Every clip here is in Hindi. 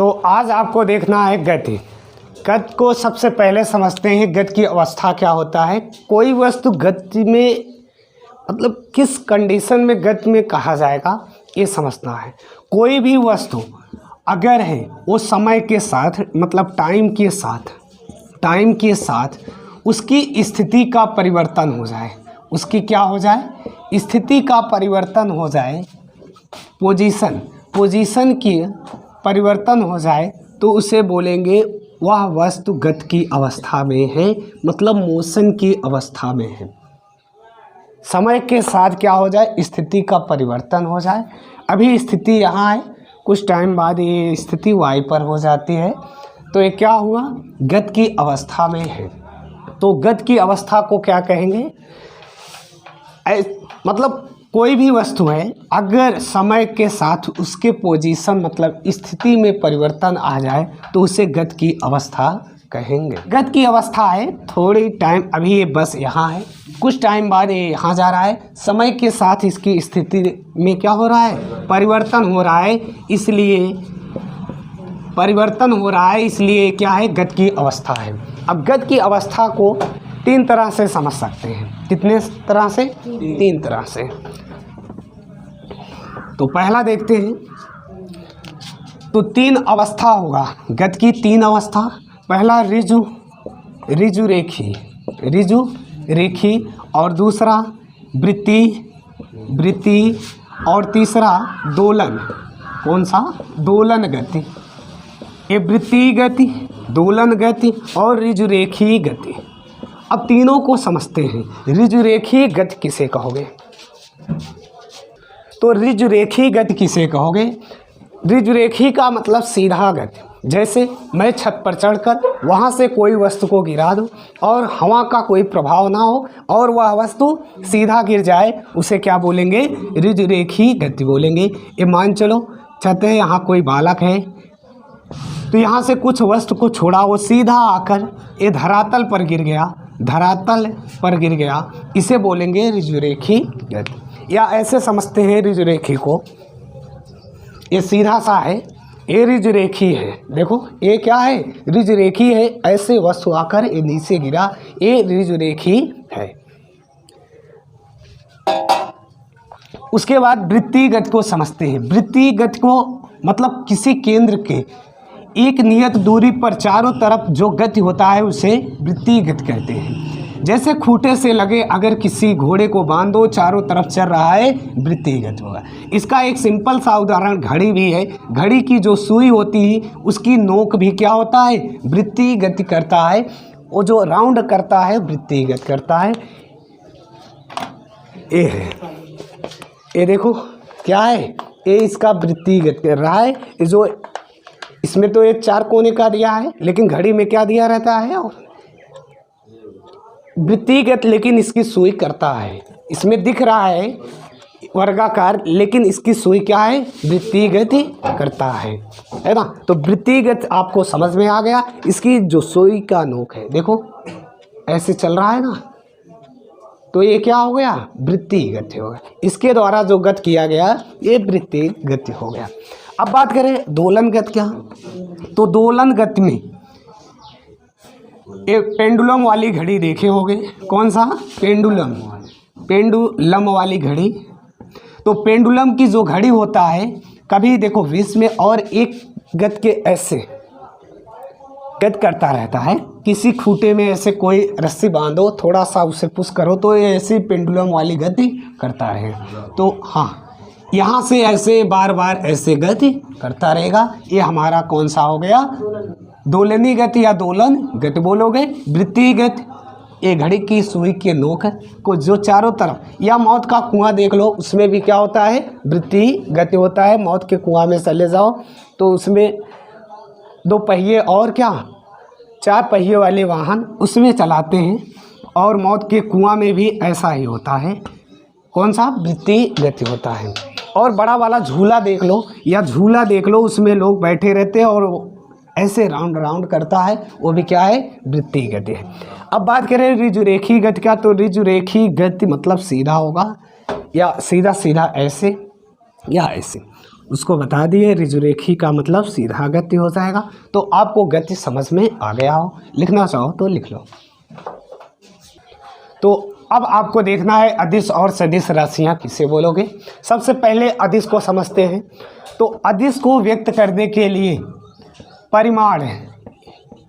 तो आज आपको देखना है गति। गति को सबसे पहले समझते हैं, गति की अवस्था क्या होता है। कोई वस्तु गति में मतलब किस कंडीशन में गति में कहा जाएगा ये समझना है। कोई भी वस्तु अगर है वो समय के साथ मतलब टाइम के साथ उसकी स्थिति का परिवर्तन हो जाए, उसकी क्या हो जाए, स्थिति का परिवर्तन हो जाए, पोजीशन की परिवर्तन हो जाए, तो उसे बोलेंगे वह वस्तु गति की अवस्था में है, मतलब मोशन की अवस्था में है। समय के साथ क्या हो जाए, स्थिति का परिवर्तन हो जाए। अभी स्थिति यहाँ है, कुछ टाइम बाद ये स्थिति वाई पर हो जाती है, तो ये क्या हुआ, गति की अवस्था में है। तो गति की अवस्था को क्या कहेंगे, मतलब कोई भी वस्तु है अगर समय के साथ उसके पोजीशन मतलब स्थिति में परिवर्तन आ जाए तो उसे गति की अवस्था कहेंगे। गति की अवस्था है थोड़ी टाइम, अभी ये बस यहाँ है, कुछ टाइम बाद ये यहाँ जा रहा है, समय के साथ इसकी स्थिति में क्या हो रहा है, परिवर्तन हो रहा है, इसलिए परिवर्तन हो रहा है, इसलिए क्या है, गति की अवस्था है। अब गति की अवस्था को तीन तरह से समझ सकते हैं। कितने तरह से, तीन तरह से। तो पहला देखते हैं, तो तीन अवस्था होगा गति की, तीन अवस्था। पहला रिजु रेखी और दूसरा वृत्ति और तीसरा दोलन। कौन सा, दोलन गति। ये वृत्ति गति, दोलन गति और रिजुरेखी गति। अब तीनों को समझते हैं। रिजुरेखी गति किसे कहोगे, तो रिजुरेखी गति किसे कहोगे, रिजुरेखी का मतलब सीधा गति। जैसे मैं छत पर चढ़कर वहाँ से कोई वस्तु को गिरा दूँ और हवा का कोई प्रभाव ना हो और वह वस्तु सीधा गिर जाए, उसे क्या बोलेंगे, रिजुरेखी गति बोलेंगे। ये मान चलो छत है, यहाँ कोई बालक है, तो यहाँ से कुछ वस्तु को छोड़ा, वो सीधा आकर ये धरातल पर गिर गया, इसे बोलेंगे रिजुरेखी गति। या ऐसे समझते हैं रिजुरेखी को, ये सीधा सा है, ये रिजुरेखी है। देखो ये क्या है, रिजुरेखी है, ऐसे वस्तु आकर ये नीचे गिरा, ये रिजुरेखी है। उसके बाद वृत्ति गति को समझते हैं। वृत्ति गति को मतलब किसी केंद्र के एक नियत दूरी पर चारों तरफ जो गति होता है उसे वृत्ति गति कहते हैं। जैसे खूंटे से लगे अगर किसी घोड़े को बांधो, चारों तरफ चल रहा है, वृत्ति गति होगा। इसका एक सिंपल सा उदाहरण घड़ी भी है। घड़ी की जो सुई होती है उसकी नोक भी क्या होता है, वृत्ति गति करता है। वो जो राउंड करता है वृत्ति गति करता है। ये है, ये देखो क्या है, ये इसका वृत्ति गति कर रहा है। ये जो इसमें तो एक चार कोने का दिया है, लेकिन घड़ी में क्या दिया रहता है, वृत्तिगत, लेकिन इसकी सुई करता है। इसमें दिख रहा है वर्गाकार, लेकिन इसकी सुई क्या है, वृत्तिगत करता है ना। तो वृत्तिगत आपको समझ में आ गया। इसकी जो सुई का नोक है, देखो ऐसे चल रहा है ना, तो ये क्या हो गया, वृत्ति गति हो गया। इसके द्वारा जो गति किया गया ये वृत्ति गति हो गया। अब बात करें दोलन गति क्या, तो दोलन गति में एक पेंडुलम वाली घड़ी देखे होंगे। कौन सा, पेंडुलम वाली घड़ी। तो पेंडुलम की जो घड़ी होता है, कभी देखो बीच में और एक गति के ऐसे गति करता रहता है। किसी खूंटे में ऐसे कोई रस्सी बांधो, थोड़ा सा उसे पुश करो तो ये ऐसी पेंडुलम वाली गति करता रहे। तो हाँ, यहाँ से ऐसे बार बार ऐसे गति करता रहेगा। ये हमारा कौन सा हो गया, दोलनी गति या दोलन गति बोलोगे। वृत्ति गति, ये घड़ी की सुई के नोक को जो चारों तरफ, या मौत का कुआं देख लो, उसमें भी क्या होता है, वृत्ति गति होता है। मौत के कुआं में चले जाओ तो उसमें दो पहिए और क्या, चार पहिए वाले वाहन उसमें चलाते हैं, और मौत के कुआं में भी ऐसा ही होता है। कौन सा, वृत्ति गति होता है। और बड़ा वाला झूला देख लो या झूला देख लो, उसमें लोग बैठे रहते हैं और ऐसे राउंड करता है, वो भी क्या है, वृत्ति गति है। अब बात करें रिजुरेखी गति का, तो रिजुरेखी गति मतलब सीधा होगा, या सीधा ऐसे या ऐसे। उसको बता दिए। ऋजुरेखी का मतलब सीधा गति हो जाएगा। तो आपको गति समझ में आ गया हो, लिखना चाहो तो लिख लो। तो अब आपको देखना है अदिश और सदिश राशियां किसे बोलोगे। सबसे पहले अदिश को समझते हैं। तो अदिश को व्यक्त करने के लिए परिमाण है,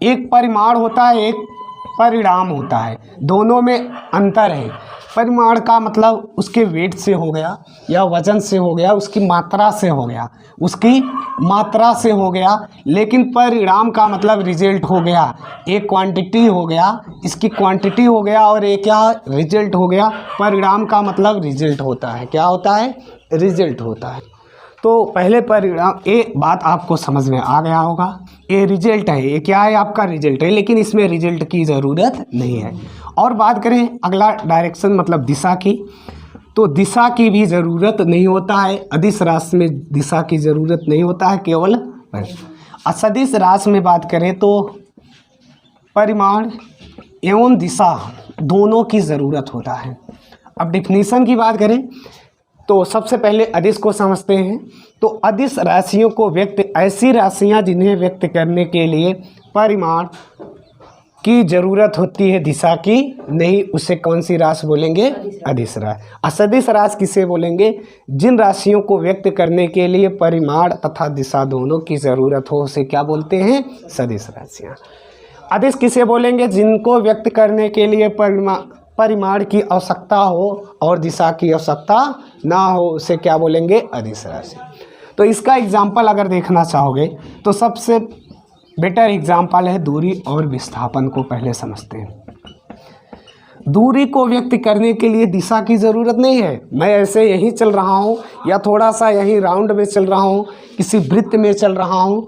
एक परिमाण होता है, एक परिणाम होता है, दोनों में अंतर है। परिमाण का मतलब उसके वेट से हो गया या वजन से हो गया, उसकी मात्रा से हो गया, उसकी मात्रा से हो गया। लेकिन परिणाम का मतलब रिजल्ट हो गया, एक क्वांटिटी हो गया, इसकी क्वांटिटी हो गया, और एक क्या रिजल्ट हो गया। परिणाम का मतलब रिजल्ट होता है, क्या होता है, रिजल्ट होता है। तो पहले परिणाम, ये बात आपको समझ में आ गया होगा। ये रिजल्ट है, ये क्या है, आपका रिजल्ट है, लेकिन इसमें रिजल्ट की ज़रूरत नहीं है। और बात करें अगला डायरेक्शन मतलब दिशा की, तो दिशा की भी ज़रूरत नहीं होता है। अदिश राशि में दिशा की ज़रूरत नहीं होता है, केवल असदिश राशि में बात करें तो परिमाण एवं दिशा दोनों की ज़रूरत होता है। अब डिफिनीशन की बात करें तो सबसे पहले अदिश को समझते हैं। तो अदिश राशियों को व्यक्त, ऐसी राशियां जिन्हें व्यक्त करने के लिए परिमाण की ज़रूरत होती है, दिशा की नहीं, उसे कौन सी राशि बोलेंगे, अदिश राशि। असदिश राशि किसे बोलेंगे, जिन राशियों को व्यक्त करने के लिए परिमाण तथा दिशा दोनों की ज़रूरत हो, उसे क्या बोलते हैं, सदिश राशियाँ। अदिश किसे बोलेंगे, जिनको व्यक्त करने के लिए परिमाण की आवश्यकता हो और दिशा की आवश्यकता ना हो, उसे क्या बोलेंगे, अदिश राशि। तो इसका एग्जाम्पल अगर देखना चाहोगे तो सबसे बेटर एग्जाम्पल है दूरी और विस्थापन को पहले समझते हैं। दूरी को व्यक्त करने के लिए दिशा की ज़रूरत नहीं है। मैं ऐसे यहीं चल रहा हूँ या थोड़ा सा यहीं राउंड में चल रहा हूँ, किसी वृत्त में चल रहा हूँ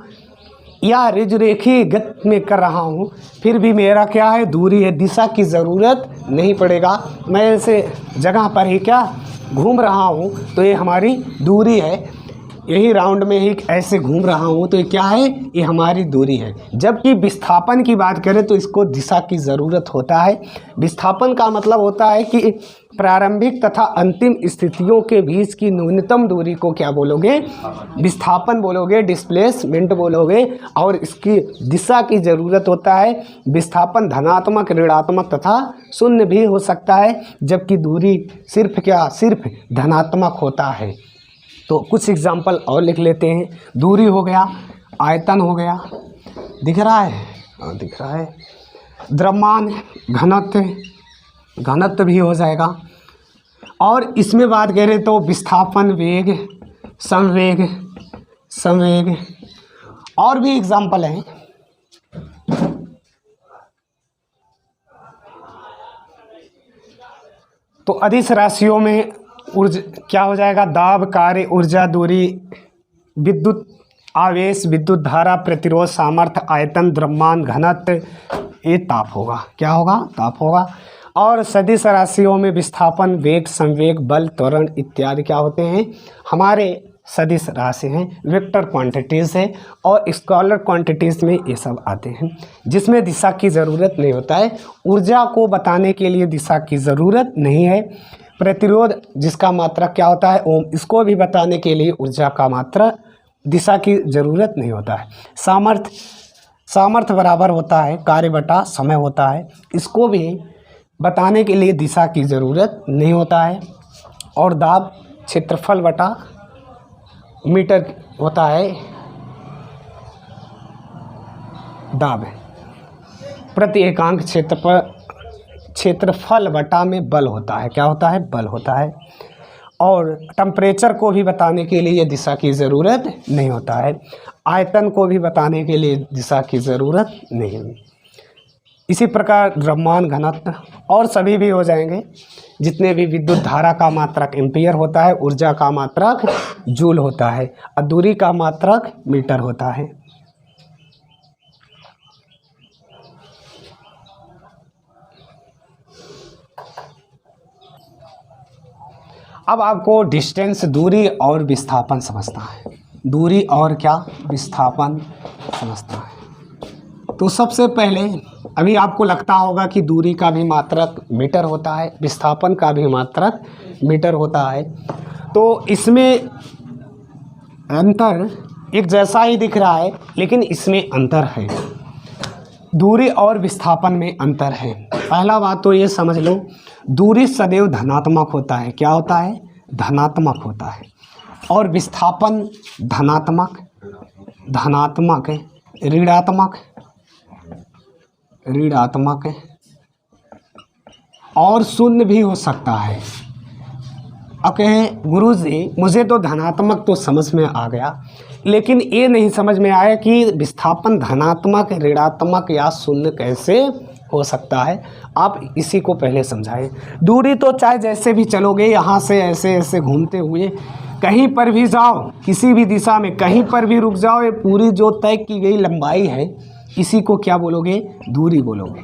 या ऋजुरेखी गति में कर रहा हूँ, फिर भी मेरा क्या है, दूरी है, दिशा की ज़रूरत नहीं पड़ेगा। मैं ऐसे जगह पर ही क्या घूम रहा हूँ तो ये हमारी दूरी है, यही राउंड में ही ऐसे घूम रहा हूँ तो ये क्या है, ये हमारी दूरी है। जबकि विस्थापन की बात करें तो इसको दिशा की ज़रूरत होता है। विस्थापन का मतलब होता है कि प्रारंभिक तथा अंतिम स्थितियों के बीच की न्यूनतम दूरी को क्या बोलोगे, विस्थापन बोलोगे, डिस्प्लेसमेंट बोलोगे। और इसकी दिशा की ज़रूरत होता है। विस्थापन धनात्मक, ऋणात्मक तथा शून्य भी हो सकता है, जबकि दूरी सिर्फ क्या, सिर्फ धनात्मक होता है। तो कुछ एग्जाम्पल और लिख लेते हैं। दूरी हो गया, आयतन हो गया, दिख रहा है, हाँ दिख रहा है, द्रव्यमान, घनत्व, घनत्व भी हो जाएगा। और इसमें बात करें तो विस्थापन, वेग, संवेग, संवेग, और भी एग्जाम्पल हैं। तो अदिश राशियों में ऊर्जा क्या हो जाएगा, दाब, कार्य, ऊर्जा, दूरी, विद्युत आवेश, विद्युत धारा, प्रतिरोध, सामर्थ्य, आयतन, द्रव्यमान, घनत्व, ये ताप होगा, क्या होगा, ताप होगा। और सदिश राशियों में विस्थापन, वेग, संवेग, बल, त्वरण इत्यादि क्या होते हैं, हमारे सदिश राशि हैं, वेक्टर क्वांटिटीज़ है। और स्केलर क्वांटिटीज़ में ये सब आते हैं, जिसमें दिशा की ज़रूरत नहीं होता है। ऊर्जा को बताने के लिए दिशा की ज़रूरत नहीं है। प्रतिरोध जिसका मात्रक क्या होता है, ओम, इसको भी बताने के लिए ऊर्जा का मात्रा, दिशा की ज़रूरत नहीं होता है। सामर्थ्य, सामर्थ्य बराबर होता है कार्य बटा समय होता है, इसको भी बताने के लिए दिशा की ज़रूरत नहीं होता है। और दाब क्षेत्रफल बटा मीटर होता है, दाब प्रति एकांक क्षेत्रफल बटा में बल होता है, क्या होता है, बल होता है। और टेम्परेचर को भी बताने के लिए दिशा की ज़रूरत नहीं होता है। आयतन को भी बताने के लिए दिशा की ज़रूरत नहीं है। इसी प्रकार द्रव्यमान, घनत्व और सभी भी हो जाएंगे। जितने भी विद्युत धारा का मात्रक एम्पियर होता है, ऊर्जा का मात्रक जूल होता है, और दूरी का मात्रक मीटर होता है। अब आपको डिस्टेंस, दूरी और विस्थापन समझना है। दूरी और क्या, विस्थापन समझना है। तो सबसे पहले अभी आपको लगता होगा कि दूरी का भी मात्रक मीटर होता है, विस्थापन का भी मात्रक मीटर होता है। तो इसमें अंतर एक जैसा ही दिख रहा है, लेकिन इसमें अंतर है। दूरी और विस्थापन में अंतर है। पहला बात तो ये समझ लो, दूरी सदैव धनात्मक होता है। क्या होता है? धनात्मक होता है। और विस्थापन धनात्मक, ऋणात्मक और शून्य भी हो सकता है। अब कहे गुरुजी मुझे तो धनात्मक तो समझ में आ गया, लेकिन ये नहीं समझ में आया कि विस्थापन धनात्मक, ऋणात्मक या शून्य कैसे हो सकता है। आप इसी को पहले समझाएं। दूरी तो चाहे जैसे भी चलोगे, यहाँ से ऐसे ऐसे घूमते हुए कहीं पर भी जाओ, किसी भी दिशा में कहीं पर भी रुक जाओ, ये पूरी जो तय की गई लंबाई है, इसी को क्या बोलोगे? दूरी बोलोगे।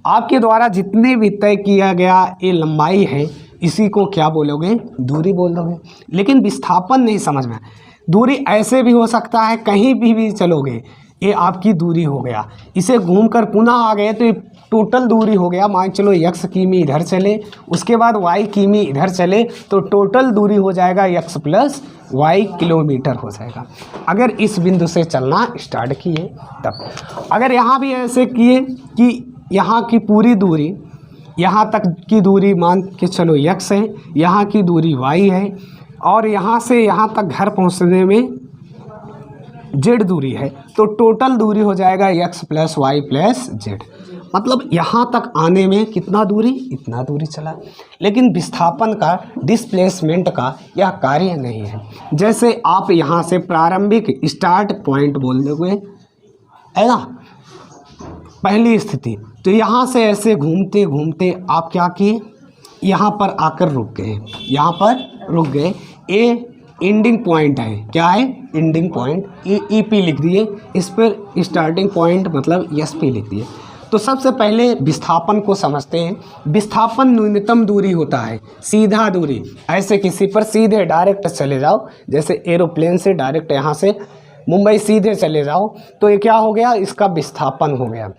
आपके द्वारा जितने भी तय किया गया ये लंबाई है, इसी को क्या बोलोगे? दूरी बोल दोगे। लेकिन विस्थापन नहीं समझ में। दूरी ऐसे भी हो सकता है, कहीं भी चलोगे, ये आपकी दूरी हो गया। इसे घूमकर पुनः आ गए तो ये टोटल दूरी हो गया। मान चलो x किमी इधर चले, उसके बाद y किमी इधर चले, तो टोटल दूरी हो जाएगा x प्लस y किलोमीटर हो जाएगा। अगर इस बिंदु से चलना स्टार्ट किए तब। अगर यहाँ भी ऐसे किए कि यहाँ की पूरी दूरी, यहाँ तक की दूरी मान के चलो x है, यहाँ की दूरी y है, और यहाँ से यहाँ तक घर पहुँचने में z दूरी है, तो टोटल दूरी हो जाएगा x plus Y plus Z. मतलब यहाँ तक आने में कितना दूरी? इतना दूरी चला। लेकिन विस्थापन का, डिस्प्लेसमेंट का यह कार्य नहीं है। जैसे आप यहाँ से प्रारंभिक स्टार्ट पॉइंट बोल दोगे, है ना, पहली स्थिति, तो यहाँ से ऐसे घूमते घूमते आप क्या किए? यहाँ पर आकर रुक गए, यहाँ पर रुक गए। ए एंडिंग पॉइंट है। क्या है? Ending point. ई पी लिख दिए, इस पर स्टार्टिंग पॉइंट मतलब एस पी लिख दिए। तो सबसे पहले विस्थापन को समझते हैं। विस्थापन न्यूनतम दूरी होता है, सीधा दूरी। ऐसे किसी पर सीधे डायरेक्ट चले जाओ, जैसे एरोप्लेन से डायरेक्ट यहाँ से मुंबई सीधे चले जाओ, तो ये क्या हो गया? इसका विस्थापन हो गया।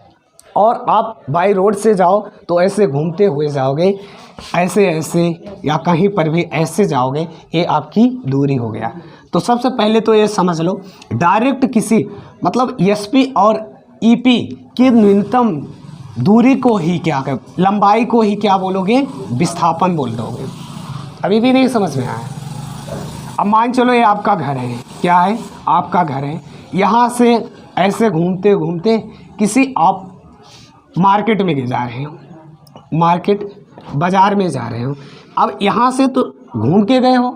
और आप बाई रोड से जाओ तो ऐसे घूमते हुए जाओगे, ऐसे ऐसे या कहीं पर भी ऐसे जाओगे, ये आपकी दूरी हो गया। तो सबसे पहले तो ये समझ लो, डायरेक्ट किसी मतलब एसपी और ईपी की न्यूनतम दूरी को ही क्या कर, लंबाई को ही क्या बोलोगे? विस्थापन बोल दोगे। अभी भी नहीं समझ में आया? अब मान चलो ये आपका घर है। क्या है? आपका घर है। यहाँ से ऐसे घूमते घूमते किसी आप मार्केट में जा रहे हो, मार्केट बाज़ार में जा रहे हो। अब यहाँ से तो घूम के गए हो,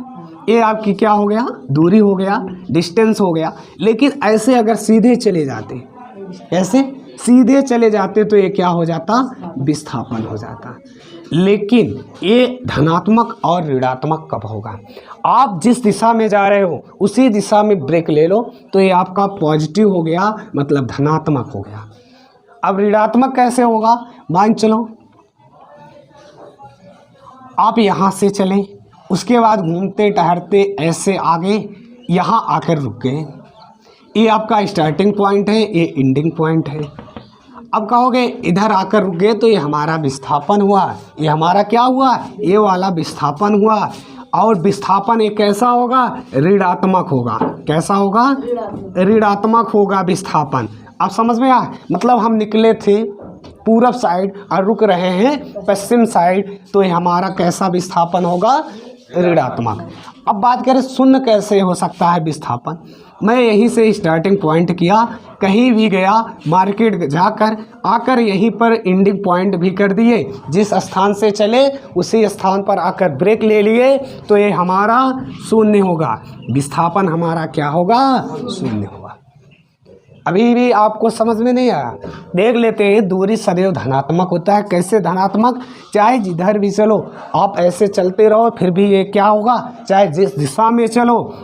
ये आपकी क्या हो गया? दूरी हो गया, डिस्टेंस हो गया। लेकिन ऐसे अगर सीधे चले जाते, ऐसे सीधे चले जाते तो ये क्या हो जाता? विस्थापन हो जाता। लेकिन ये धनात्मक और ऋणात्मक कब होगा? आप जिस दिशा में जा रहे हो उसी दिशा में ब्रेक ले लो तो ये आपका पॉजिटिव हो गया, मतलब धनात्मक हो गया। अब ऋणात्मक कैसे होगा? मान चलो आप यहाँ से चले, उसके बाद घूमते टहरते ऐसे आगे यहाँ आकर रुक गए। ये आपका स्टार्टिंग पॉइंट है, ये एंडिंग पॉइंट है। अब कहोगे इधर आकर रुक गए तो ये हमारा विस्थापन हुआ, ये हमारा क्या हुआ? ये वाला विस्थापन हुआ। और विस्थापन एक कैसा होगा? ऋणात्मक होगा। कैसा होगा? ऋणात्मक होगा विस्थापन। अब समझ में आया? मतलब हम निकले थे पूरब साइड और रुक रहे हैं पश्चिम साइड, तो ये हमारा कैसा विस्थापन होगा? ऋणात्मक। अब बात करें शून्य कैसे हो सकता है विस्थापन। मैं यहीं से स्टार्टिंग पॉइंट किया, कहीं भी गया, मार्केट जाकर आकर यहीं पर एंडिंग पॉइंट भी कर दिए, जिस स्थान से चले उसी स्थान पर आकर ब्रेक ले लिए, तो ये हमारा शून्य होगा। विस्थापन हमारा क्या होगा? शून्य होगा। अभी भी आपको समझ में नहीं आया? देख लेते हैं। दूरी सदैव धनात्मक होता है। कैसे धनात्मक? चाहे जिधर भी चलो, आप ऐसे चलते रहो, फिर भी ये क्या होगा? चाहे जिस दिशा में चलो,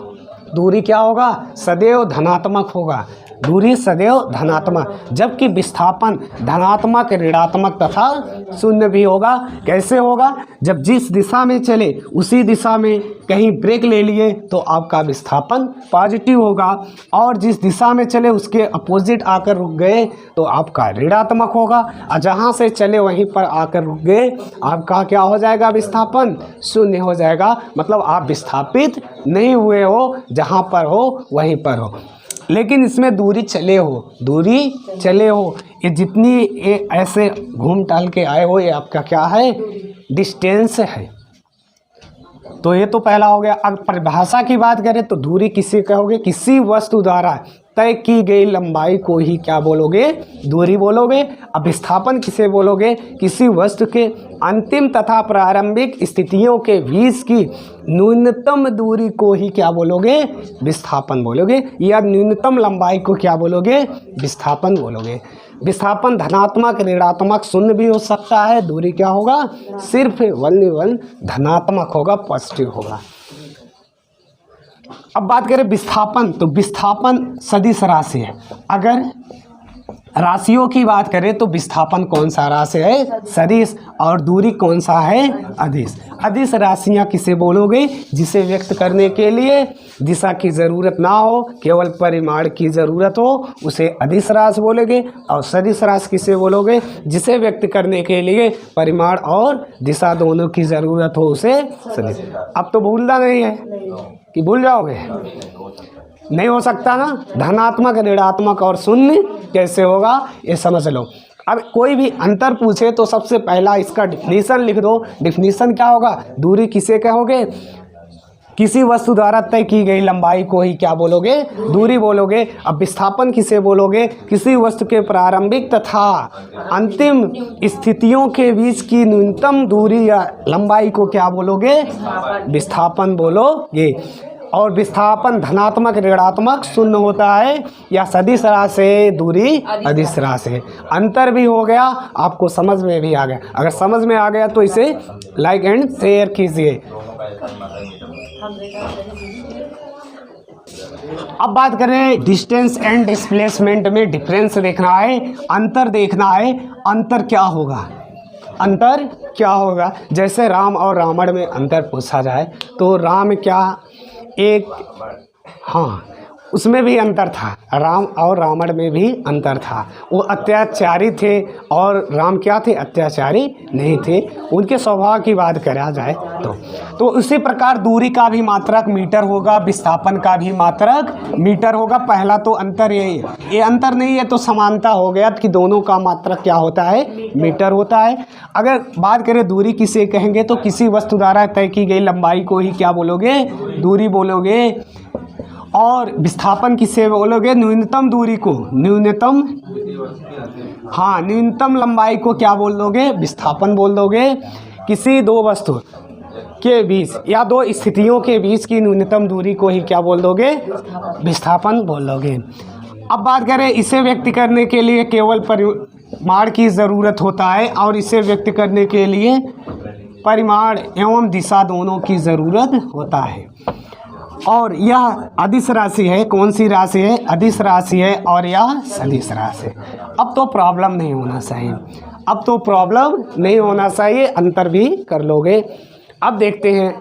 दूरी क्या होगा? सदैव धनात्मक होगा। दूरी सदैव धनात्मक, जबकि विस्थापन धनात्मक, ऋणात्मक तथा शून्य भी होगा। कैसे होगा? जब जिस दिशा में चले उसी दिशा में कहीं ब्रेक ले लिए तो आपका विस्थापन पॉजिटिव होगा, और जिस दिशा में चले उसके अपोजिट आकर रुक गए तो आपका ऋणात्मक होगा, और जहाँ से चले वहीं पर आकर रुक गए आपका क्या हो जाएगा? विस्थापन शून्य हो जाएगा। मतलब आप विस्थापित नहीं हुए हो, जहाँ पर हो वहीं पर हो। लेकिन इसमें दूरी चले हो, ये जितनी ये ऐसे घूम टहल के आए हो, ये आपका क्या है? डिस्टेंस है। तो ये तो पहला हो गया। अब परिभाषा की बात करें तो दूरी किसे कहोगे? किसी वस्तु द्वारा तय की गई लंबाई को ही क्या बोलोगे? दूरी बोलोगे। अब विस्थापन किसे बोलोगे? किसी वस्तु के अंतिम तथा प्रारंभिक स्थितियों के बीच की न्यूनतम दूरी को ही क्या बोलोगे? विस्थापन बोलोगे। या न्यूनतम लंबाई को क्या बोलोगे? विस्थापन बोलोगे। विस्थापन धनात्मक, ऋणात्मक, शून्य भी हो सकता है। दूरी क्या होगा? सिर्फ वन धनात्मक होगा, पॉजिटिव होगा। अब बात करें विस्थापन, तो विस्थापन सदिश राशि है। अगर राशियों की बात करें तो विस्थापन कौन सा राशि है? सदिश। और दूरी कौन सा है? अदिश। अदिश राशियाँ किसे बोलोगे? जिसे व्यक्त करने के लिए दिशा की ज़रूरत ना हो, केवल परिमाण की ज़रूरत हो, उसे अदिश राशि बोलोगे। और सदिश राशि किसे बोलोगे? जिसे व्यक्त करने के लिए परिमाण और दिशा दोनों की ज़रूरत हो, उसे सदिश। अब तो भूलना नहीं है कि भूल जाओगे? नहीं हो सकता ना। धनात्मक, ऋणात्मक और शून्य कैसे होगा ये समझ लो। अब कोई भी अंतर पूछे तो सबसे पहला इसका डिफिनीशन लिख दो। डिफिनीशन क्या होगा? दूरी किसे कहोगे? किसी वस्तु द्वारा तय की गई लंबाई को ही क्या बोलोगे? दूरी बोलोगे। अब विस्थापन किसे बोलोगे? किसी वस्तु के प्रारंभिक तथा अंतिम स्थितियों के बीच की न्यूनतम दूरी या लंबाई को क्या बोलोगे? विस्थापन बोलोगे। और विस्थापन धनात्मक, ऋणात्मक, शून्य होता है, या सदिश राशि से दूरी अदिश राशि है। अंतर भी हो गया, आपको समझ में भी आ गया। अगर समझ में आ गया तो इसे लाइक एंड शेयर कीजिए। अब बात करें डिस्टेंस एंड डिस्प्लेसमेंट में डिफरेंस देखना है, अंतर देखना है। अंतर क्या होगा? अंतर क्या होगा? जैसे राम और रावण में अंतर पूछा जाए तो राम क्या एक, हाँ, उसमें भी अंतर था। राम और रावण में भी अंतर था। वो अत्याचारी थे और राम क्या थे? अत्याचारी नहीं थे। उनके स्वभाव की बात करा जाए तो उसी प्रकार दूरी का भी मात्रक मीटर होगा, विस्थापन का भी मात्रक मीटर होगा। पहला तो अंतर यही है। ये अंतर नहीं है तो समानता हो गया कि दोनों का मात्रक क्या होता है? मीटर होता है। अगर बात करें दूरी किसे कहेंगे तो किसी वस्तु द्वारा तय की गई लंबाई को ही क्या बोलोगे? दूरी बोलोगे। और विस्थापन किसे बोलोगे? न्यूनतम दूरी को, न्यूनतम, हाँ, न्यूनतम लंबाई को क्या बोल दोगे? विस्थापन बोल दोगे। किसी दो वस्तु के बीच या दो स्थितियों के बीच की न्यूनतम दूरी को ही क्या बोल दोगे? विस्थापन बोल दोगे। अब बात करें, इसे व्यक्त करने के लिए केवल परिमाण की ज़रूरत होता है, और इसे व्यक्त करने के लिए परिमाण एवं दिशा दोनों की ज़रूरत होता है। और यह अदिश राशि है। कौन सी राशि है? अदिश राशि है। और यह सदिश राशि है। अब तो प्रॉब्लम नहीं होना चाहिए, अब तो प्रॉब्लम नहीं होना चाहिए, अंतर भी कर लोगे। अब देखते हैं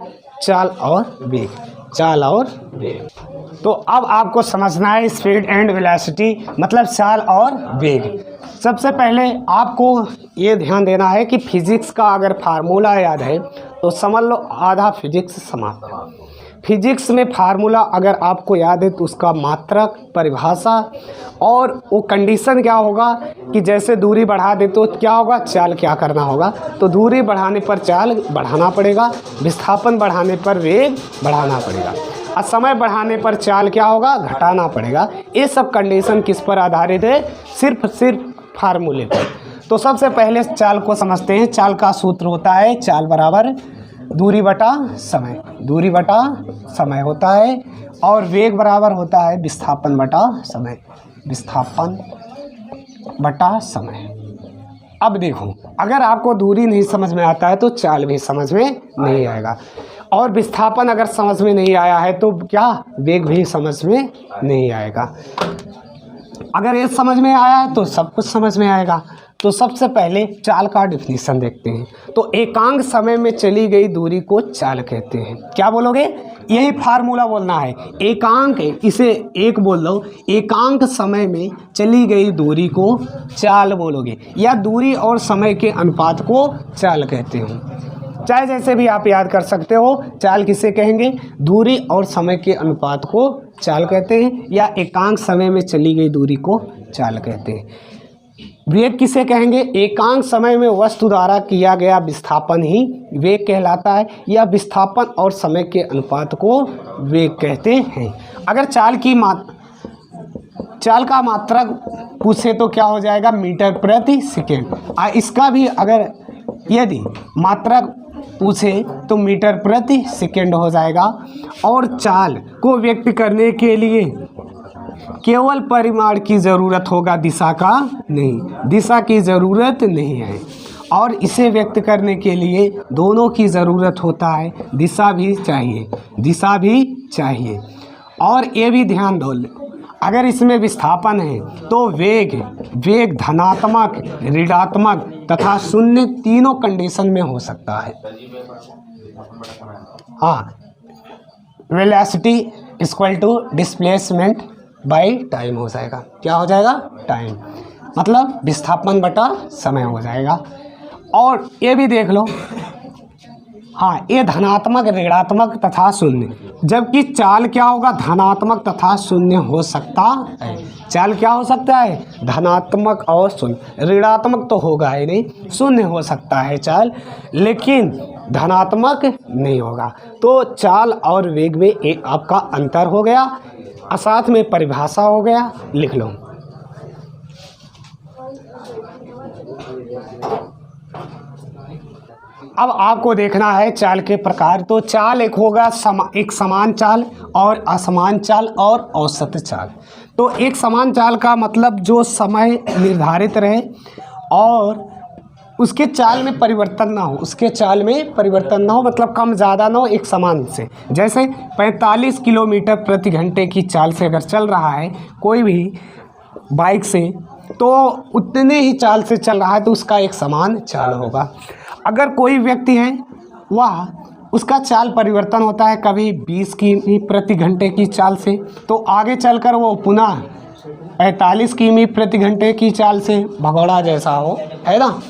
चाल और वेग। चाल और वेग, तो अब आपको समझना है स्पीड एंड वेलोसिटी, मतलब चाल और वेग। सबसे पहले आपको ये ध्यान देना है कि फिजिक्स का अगर फार्मूला याद है तो समझ लो आधा फिजिक्स समाप्त। फिजिक्स में फार्मूला अगर आपको याद है तो उसका मात्रक, परिभाषा और वो कंडीशन क्या होगा कि जैसे दूरी बढ़ा दे तो क्या होगा? चाल क्या करना होगा? तो दूरी बढ़ाने पर चाल बढ़ाना पड़ेगा, विस्थापन बढ़ाने पर वेग बढ़ाना पड़ेगा, और समय बढ़ाने पर चाल क्या होगा? घटाना पड़ेगा। ये सब कंडीशन किस पर आधारित है? सिर्फ फार्मूले पर। तो सबसे पहले चाल को समझते हैं। चाल का सूत्र होता है चाल बराबर दूरी बटा समय, दूरी बटा समय होता है। और वेग बराबर होता है विस्थापन बटा समय, विस्थापन बटा समय। अब देखो, अगर आपको दूरी नहीं समझ में आता है तो चाल भी समझ में नहीं आएगा, और विस्थापन अगर समझ में नहीं आया है तो क्या? वेग भी समझ में नहीं आएगा। अगर ये समझ में आया है तो सब कुछ समझ में आएगा। तो सबसे पहले चाल का डिफिनीशन देखते हैं। तो एकांक समय में चली गई दूरी को चाल कहते हैं। क्या बोलोगे? यही फार्मूला बोलना है। एकांक, इसे एक बोल दो, एकांक समय में चली गई दूरी को चाल बोलोगे, या दूरी और समय के अनुपात को चाल कहते हो। चाहे जैसे भी आप याद कर सकते हो। चाल किसे कहेंगे? दूरी और समय के अनुपात को चाल कहते हैं, या एकांक समय में चली गई दूरी को चाल कहते हैं। वेग किसे कहेंगे? एकांक समय में वस्तु द्वारा किया गया विस्थापन ही वेग कहलाता है, या विस्थापन और समय के अनुपात को वेग कहते हैं। अगर चाल का मात्रक पूछे तो क्या हो जाएगा? मीटर प्रति सेकेंड। इसका भी अगर यदि मात्रक पूछे तो मीटर प्रति सेकेंड हो जाएगा। और चाल को व्यक्त करने के लिए केवल परिमाण की ज़रूरत होगा, दिशा का नहीं। दिशा की ज़रूरत नहीं है। और इसे व्यक्त करने के लिए दोनों की ज़रूरत होता है, दिशा भी चाहिए, दिशा भी चाहिए। और ये भी ध्यान दो, अगर इसमें विस्थापन है तो वेग धनात्मक, ऋणात्मक तथा शून्य तीनों कंडीशन में हो सकता है। हाँ, velocity equal to displacement by time हो जाएगा। क्या हो जाएगा? टाइम, मतलब विस्थापन बटा समय हो जाएगा। और ये भी देख लो, हाँ, ये धनात्मक, ऋणात्मक तथा शून्य, जबकि चाल क्या होगा? धनात्मक तथा शून्य हो सकता है। चाल क्या हो सकता है? धनात्मक और शून्य। ऋणात्मक तो होगा ही नहीं, शून्य हो सकता है चाल, लेकिन धनात्मक नहीं होगा। तो चाल और वेग में एक आपका अंतर हो गया, और साथ में परिभाषा हो गया, लिख लो। अब आपको देखना है चाल के प्रकार। तो चाल एक होगा एक समान चाल और असमान चाल और औसत चाल। तो एक समान चाल का मतलब जो समय निर्धारित रहे और उसके चाल में परिवर्तन ना हो, उसके चाल में परिवर्तन ना हो, मतलब कम ज़्यादा ना हो, एक समान से। जैसे 45 किलोमीटर प्रति घंटे की चाल से अगर चल रहा है कोई भी बाइक से, तो उतने ही चाल से चल रहा है तो उसका एक समान चाल होगा। अगर कोई व्यक्ति है वह उसका चाल परिवर्तन होता है कभी 20 किमी प्रति घंटे की चाल से, तो आगे चलकर वो पुनः 45 किमी प्रति घंटे की चाल से, भगोड़ा जैसा हो, है ना,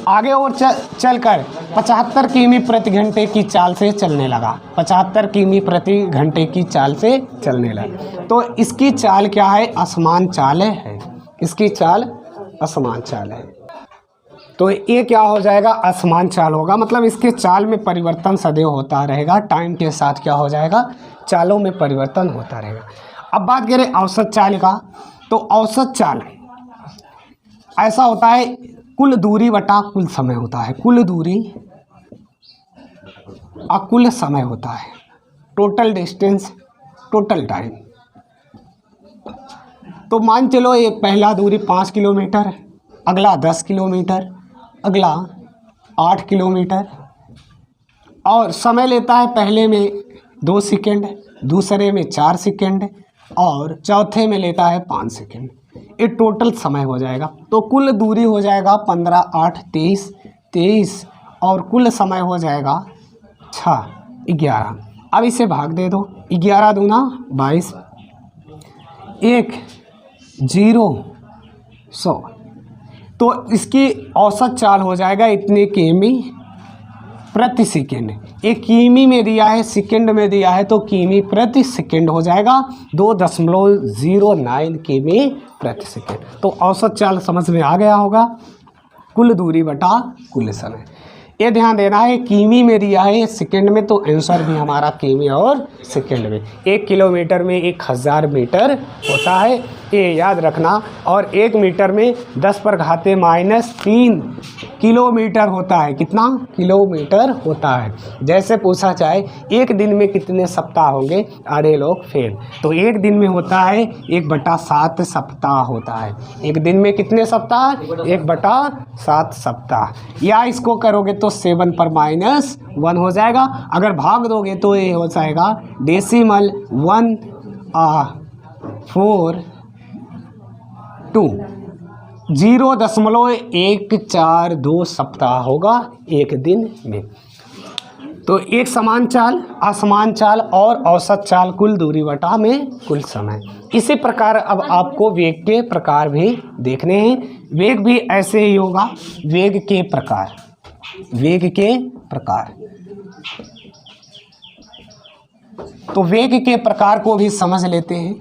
आगे और चलकर 75 किमी प्रति घंटे की चाल से चलने लगा, 75 किमी प्रति घंटे की चाल से चलने लगा। तो इसकी चाल क्या है? असमान चाल है। इसकी चाल असमान चाल है। तो ये क्या हो जाएगा? असमान चाल होगा, मतलब इसके चाल में परिवर्तन सदैव होता रहेगा। टाइम के साथ क्या हो जाएगा? चालों में परिवर्तन होता रहेगा। अब बात करें औसत चाल का। तो औसत चाल ऐसा होता है, कुल दूरी बटा कुल समय होता है। कुल दूरी और कुल समय होता है। Total distance, total time. तो मान चलो ये पहला दूरी 5 किलोमीटर, अगला 10 किलोमीटर, अगला 8 किलोमीटर, और समय लेता है पहले में 2 सेकेंड, दूसरे में 4 सेकेंड और चौथे में लेता है 5 सेकेंड। ये टोटल समय हो जाएगा। तो कुल दूरी हो जाएगा 15, 8, 23 और कुल समय हो जाएगा 6, 11। अब इसे भाग दे दो, 11 दूना 22, 1, 0, 100। तो इसकी औसत चाल हो जाएगा इतने किमी प्रति सेकेंड। एक किमी में दिया है, सेकेंड में दिया है, तो किमी प्रति सेकेंड हो जाएगा 2.09 किमी प्रति सेकेंड। तो औसत चाल समझ में आ गया होगा। कुल दूरी बटा कुल समय। ये ध्यान देना है, किमी में दिया है, सेकेंड में, तो आंसर भी हमारा किमी और सेकेंड में। 1 किलोमीटर में 1000 मीटर होता है, ये याद रखना। और 1 मीटर में 10⁻³ किलोमीटर होता है। कितना किलोमीटर होता है? जैसे पूछा जाए 1 दिन में कितने सप्ताह होंगे, आधे लोग फेल। तो 1 दिन में होता है 1/7 सप्ताह होता है। 1 दिन में कितने सप्ताह? 1/7 सप्ताह। या इसको करोगे तो 7 पर -1 हो जाएगा। अगर भाग दोगे तो ये हो जाएगा 0.14 2 0.142 सप्ताह होगा एक दिन में। तो एक समान चाल, असमान चाल और औसत चाल कुल दूरी बटा में कुल समय। इसी प्रकार अब आपको वेग के प्रकार भी देखने हैं। वेग भी ऐसे ही होगा, वेग के प्रकार, वेग के प्रकार। तो वेग के प्रकार को भी समझ लेते हैं।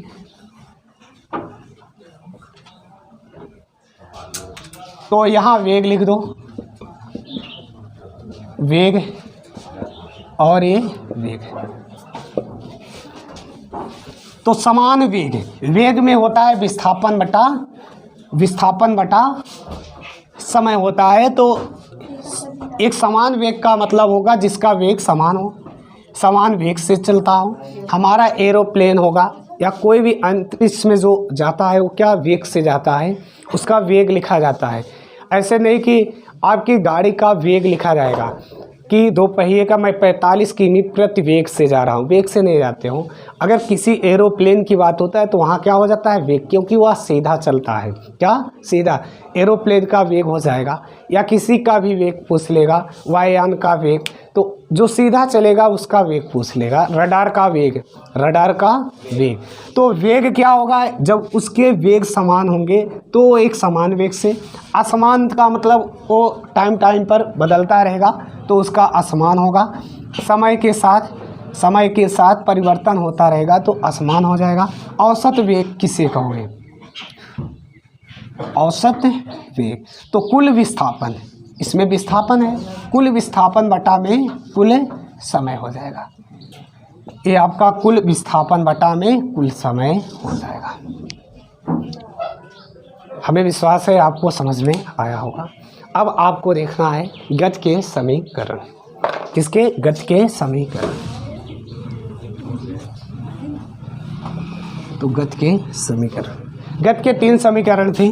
तो यहाँ वेग लिख दो, वेग और ये वेग। तो समान वेग, वेग में होता है विस्थापन बटा समय होता है। तो एक समान वेग का मतलब होगा जिसका वेग समान हो, समान वेग से चलता हो। हमारा एरोप्लेन होगा या कोई भी अंतरिक्ष में जो जाता है वो क्या वेग से जाता है, उसका वेग लिखा जाता है। ऐसे नहीं कि आपकी गाड़ी का वेग लिखा जाएगा कि 2 पहिए का मैं 45 किमी प्रति वेग से जा रहा हूँ, वेग से नहीं जाते हो। अगर किसी एरोप्लेन की बात होता है तो वहाँ क्या हो जाता है वेग, क्योंकि वह सीधा चलता है। क्या सीधा, एरोप्लेन का वेग हो जाएगा या किसी का भी वेग पूछ लेगा, वायुयान का वेग, तो जो सीधा चलेगा उसका वेग पूछ लेगा। रडार का वेग, रडार का वेग। तो वेग क्या होगा, जब उसके वेग समान होंगे तो एक समान वेग से। असमान का मतलब वो टाइम पर बदलता रहेगा तो उसका असमान होगा। समय के साथ परिवर्तन होता रहेगा तो असमान हो जाएगा। औसत वेग किसे कहोगे, औसत वेग। तो कुल विस्थापन, इसमें विस्थापन है, कुल विस्थापन बटा में कुल समय हो जाएगा। ये आपका कुल विस्थापन बटा में कुल समय हो जाएगा। हमें विश्वास है आपको समझ में आया होगा। अब आपको देखना है गति के समीकरण। किसके, गति के समीकरण। तो गति के समीकरण, गति के 3 समीकरण थे।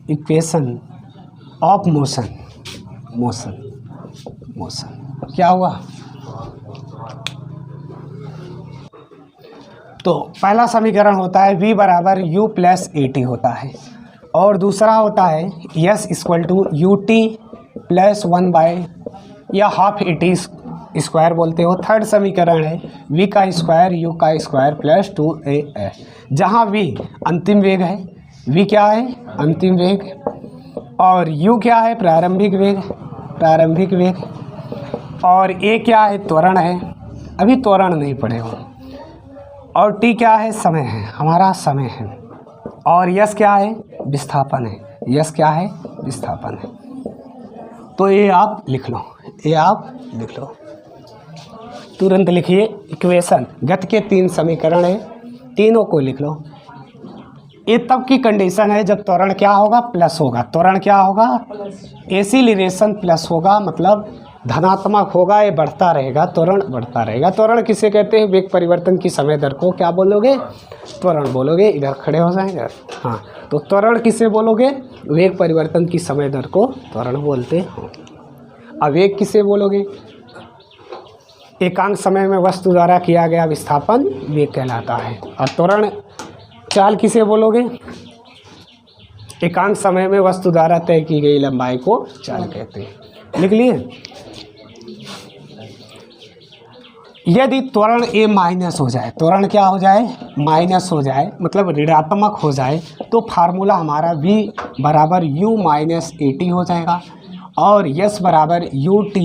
इक्वेशन ऑफ मोशन, क्या हुआ। तो पहला समीकरण होता है v बराबर u प्लस at होता है, और दूसरा होता है s equal to ut plus 1 by या हाफ at स्क्वायर बोलते हो। थर्ड समीकरण है v का स्क्वायर u का स्क्वायर प्लस 2a, जहाँ v अंतिम वेग है, v क्या है अंतिम वेग, और u क्या है प्रारंभिक वेग, और a क्या है त्वरण है, अभी त्वरण नहीं पढ़े हो, और t क्या है समय है, हमारा समय है, और s क्या है विस्थापन है, विस्थापन है। तो ये आप लिख लो, तुरंत लिखिए। इक्वेशन, गति के 3 समीकरण है, तीनों को लिख लो। ये तब की कंडीशन है जब त्वरण क्या होगा प्लस होगा, त्वरण क्या होगा एक्सीलरेशन प्लस होगा, मतलब धनात्मक होगा, ये बढ़ता रहेगा, त्वरण बढ़ता रहेगा। त्वरण किसे कहते हैं, वेग परिवर्तन की समय दर को क्या बोलोगे, त्वरण बोलोगे। इधर खड़े हो जाएंगे, हाँ। तो त्वरण किसे बोलोगे, वेग परिवर्तन की समय दर को त्वरण बोलते हो। अब वेग किसे बोलोगे, एकांक समय में वस्तु द्वारा किया गया विस्थापन वेग कहलाता है। और त्वरण चाल किसे बोलोगे, एकांक समय में वस्तु द्वारा तय की गई लंबाई को चाल कहते हैं। लिख लिए। यदि त्वरण a माइनस हो जाए, त्वरण क्या हो जाए माइनस हो जाए, मतलब ऋणात्मक हो जाए, तो फार्मूला हमारा v बराबर u माइनस at हो जाएगा, और s बराबर ut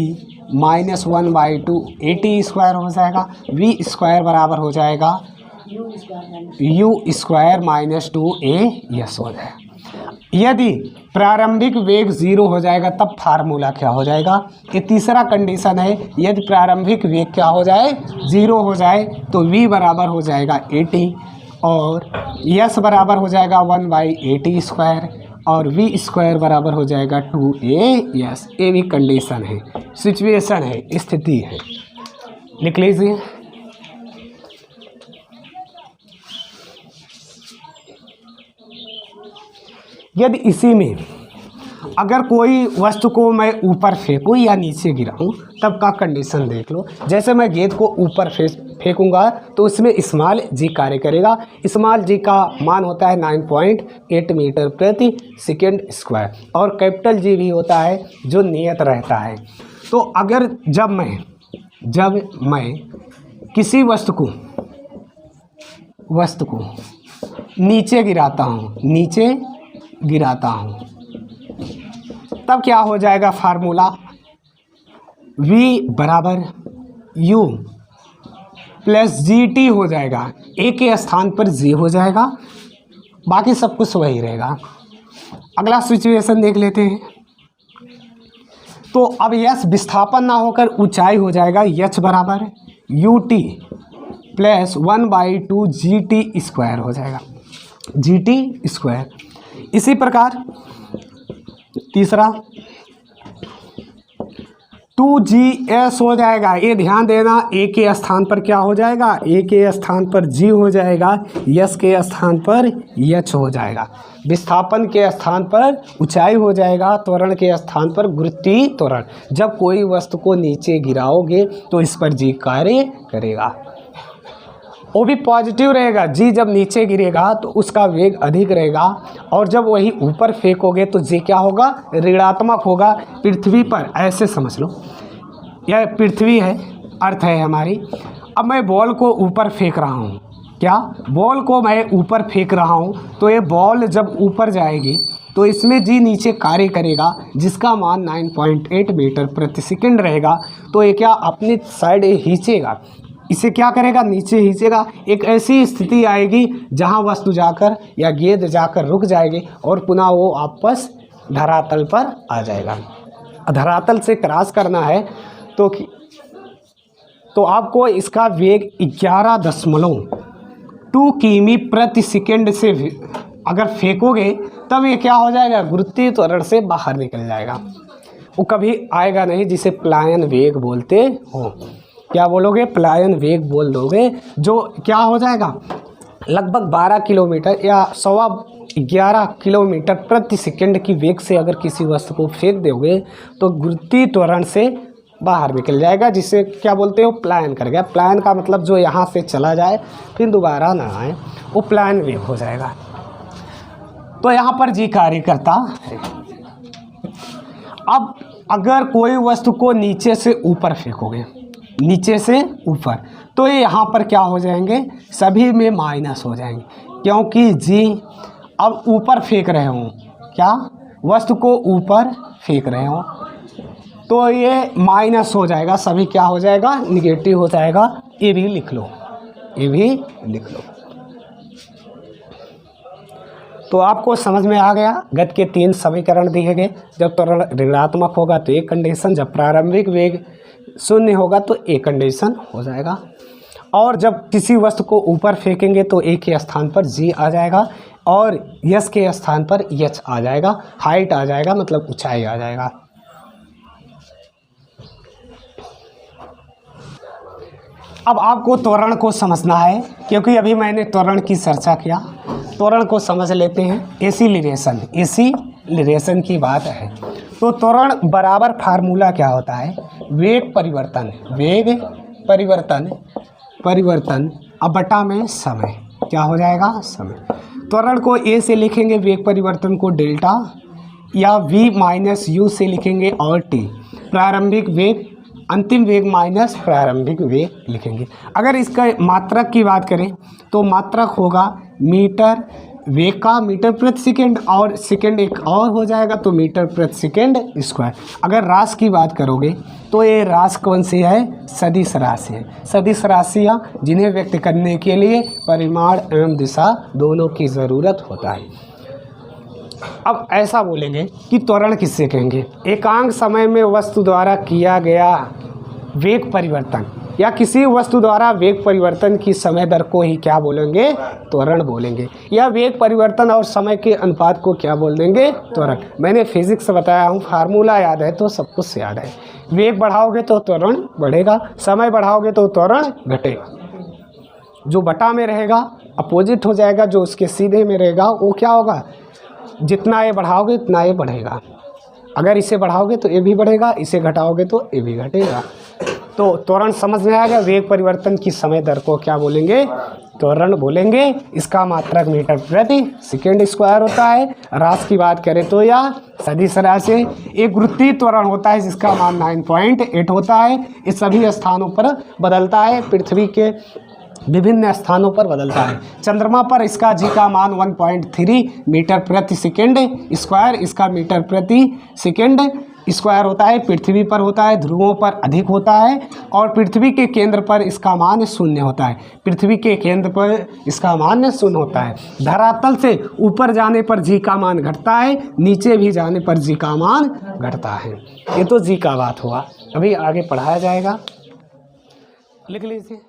माइनस 1/2 at स्क्वायर हो जाएगा। v स्क्वायर बराबर हो जाएगा u स्क्वायर माइनस 2as हो जाएगा। यदि प्रारंभिक वेग 0 हो जाएगा तब फार्मूला क्या हो जाएगा, ये तीसरा कंडीशन है। यदि प्रारंभिक वेग क्या हो जाए 0 हो जाए तो v बराबर हो जाएगा at, और s बराबर हो जाएगा 1/at स्क्वायर, और v स्क्वायर बराबर हो जाएगा 2as। ये भी कंडीशन है, सिचुएशन है, स्थिति है। लिख लीजिए। यदि इसी में अगर कोई वस्तु को मैं ऊपर फेंकूँ या नीचे गिराऊँ तब का कंडीशन देख लो। जैसे मैं गेंद को ऊपर फेंकूंगा तो उसमें स्मॉल जी कार्य करेगा। स्मॉल जी का मान होता है 9.8 मीटर प्रति सेकेंड स्क्वायर और कैपिटल जी भी होता है जो नियत रहता है। तो अगर जब मैं किसी वस्तु को नीचे गिराता हूँ तब क्या हो जाएगा फार्मूला v बराबर u प्लस जी टी हो जाएगा। ए के स्थान पर g हो जाएगा, बाकी सब कुछ वही रहेगा। अगला सिचुएशन देख लेते हैं। तो अब यश विस्थापन ना होकर ऊंचाई हो जाएगा। यच बराबर U T plus 1/2 G T square हो जाएगा, जी टी स्क्वायर। इसी प्रकार तीसरा 2GS हो जाएगा। ये ध्यान देना, ए के स्थान पर क्या हो जाएगा, ए के स्थान पर जी हो जाएगा, यस के स्थान पर यच हो जाएगा। विस्थापन के स्थान पर ऊंचाई हो जाएगा, त्वरण के स्थान पर गुरुत्वीय त्वरण। जब कोई वस्तु को नीचे गिराओगे तो इस पर जी कार्य करेगा, वो भी पॉजिटिव रहेगा। जी जब नीचे गिरेगा तो उसका वेग अधिक रहेगा और जब वही ऊपर फेंकोगे तो जी क्या होगा, ऋणात्मक होगा। पृथ्वी पर ऐसे समझ लो, यह पृथ्वी है, अर्थ है हमारी। अब मैं बॉल को ऊपर फेंक रहा हूँ, क्या बॉल को मैं ऊपर फेंक रहा हूँ तो ये बॉल जब ऊपर जाएगी तो इसमें जी नीचे कार्य करेगा जिसका मान 9.8 मीटर प्रति सेकंड रहेगा। तो ये क्या अपनी साइड खींचेगा, इसे क्या करेगा, नीचे खींचेगा। एक ऐसी स्थिति आएगी जहां वस्तु जाकर या गेंद जाकर रुक जाएगी और पुनः वो वापस धरातल पर आ जाएगा। धरातल से क्रॉस करना है तो आपको इसका वेग 11.2 किमी प्रति सेकंड से अगर फेंकोगे तब ये क्या हो जाएगा, गुरुत्वीय त्वरण से बाहर निकल जाएगा। वो कभी आएगा नहीं, जिसे प्लायन वेग बोलते हो। क्या बोलोगे, प्लायन वेग बोल दोगे, जो क्या हो जाएगा, लगभग 12 किलोमीटर या 11.25 किलोमीटर प्रति सेकंड की वेग से अगर किसी वस्तु को फेंक दोगे तो गुरुत्वीय त्वरण से बाहर निकल जाएगा, जिसे क्या बोलते हो, प्लायन कर गया। प्लायन का मतलब जो यहाँ से चला जाए फिर दोबारा ना आए, वो प्लायन वेग हो जाएगा। तो यहाँ पर जी कार्य करता है। अब अगर कोई वस्तु को नीचे से ऊपर फेंकोगे, नीचे से ऊपर, तो ये यहाँ पर क्या हो जाएंगे, सभी में माइनस हो जाएंगे, क्योंकि जी अब ऊपर फेंक रहे हो, क्या वस्तु को ऊपर फेंक रहे हो तो ये माइनस हो जाएगा, सभी क्या हो जाएगा, निगेटिव हो जाएगा। ये भी लिख लो, ये भी लिख लो। तो आपको समझ में आ गया, गति के 3 समीकरण दिए गए। जब त्वरण ऋणात्मक होगा तो एक कंडीशन, जब प्रारंभिक वेग 0 होगा तो एक कंडीशन हो जाएगा, और जब किसी वस्तु को ऊपर फेंकेंगे तो ए के स्थान पर जी आ जाएगा और यस के स्थान पर यच आ जाएगा, हाइट आ जाएगा, मतलब ऊंचाई आ जाएगा। अब आपको त्वरण को समझना है, क्योंकि अभी मैंने त्वरण की चर्चा किया। त्वरण को समझ लेते हैं। एसिलेरेशन की बात है तो त्वरण बराबर फार्मूला क्या होता है, वेग परिवर्तन अब बटा में समय, क्या हो जाएगा, समय। त्वरण को ए से लिखेंगे, वेग परिवर्तन को डेल्टा, या v माइनस यू से लिखेंगे और टी, प्रारंभिक वेग अंतिम वेग माइनस प्रारंभिक वेग लिखेंगे। अगर इसका मात्रक की बात करें तो मात्रक होगा मीटर, वेग का मीटर प्रति सेकंड, और सेकंड एक और हो जाएगा तो मीटर प्रति सेकंड स्क्वायर। अगर राशि की बात करोगे तो ये राशि कौन सी है, सदिश राशि है। सदिश राशियाँ जिन्हें व्यक्त करने के लिए परिमाण एवं दिशा दोनों की ज़रूरत होता है। अब ऐसा बोलेंगे कि त्वरण किससे कहेंगे, एकांक समय में वस्तु द्वारा किया गया वेग परिवर्तन या किसी वस्तु द्वारा वेग परिवर्तन की समय दर को ही क्या बोलेंगे, त्वरण बोलेंगे। या वेग परिवर्तन और समय के अनुपात को क्या बोल देंगे, त्वरण। मैंने फिजिक्स बताया हूँ, फार्मूला याद है तो सब कुछ याद है। वेग बढ़ाओगे तो त्वरण बढ़ेगा, समय बढ़ाओगे तो त्वरण घटेगा। जो बटा में रहेगा अपोजिट हो जाएगा, जो उसके सीधे में रहेगा वो क्या होगा, जितना ये बढ़ाओगे उतना ये बढ़ेगा। अगर इसे बढ़ाओगे तो ये भी बढ़ेगा, इसे घटाओगे तो ये भी घटेगा। तो त्वरण समझ में आ गया। वेग परिवर्तन की समय दर को क्या बोलेंगे? त्वरण बोलेंगे। इसका मात्रक मीटर प्रति सेकंड स्क्वायर होता है। राशि की बात करें तो या सदिश राशि। एक वृत्तीय त्वरण होता है जिसका मान 9.8 होता है। इस सभी स्थानों पर बदलता है, पृथ्वी के विभिन्न स्थानों पर बदलता है। चंद्रमा पर इसका जी का मान 1.3 मीटर प्रति सेकंड स्क्वायर, इसका मीटर प्रति सेकंड स्क्वायर होता है। पृथ्वी पर होता है, ध्रुवों पर अधिक होता है और पृथ्वी के केंद्र पर इसका मान 0 होता है। पृथ्वी के केंद्र पर इसका मान 0 होता है। धरातल से ऊपर जाने पर जी का मान घटता है, नीचे भी जाने पर जी का मान घटता है। ये तो जी का बात हुआ। अभी आगे पढ़ाया जाएगा, लिख लीजिए।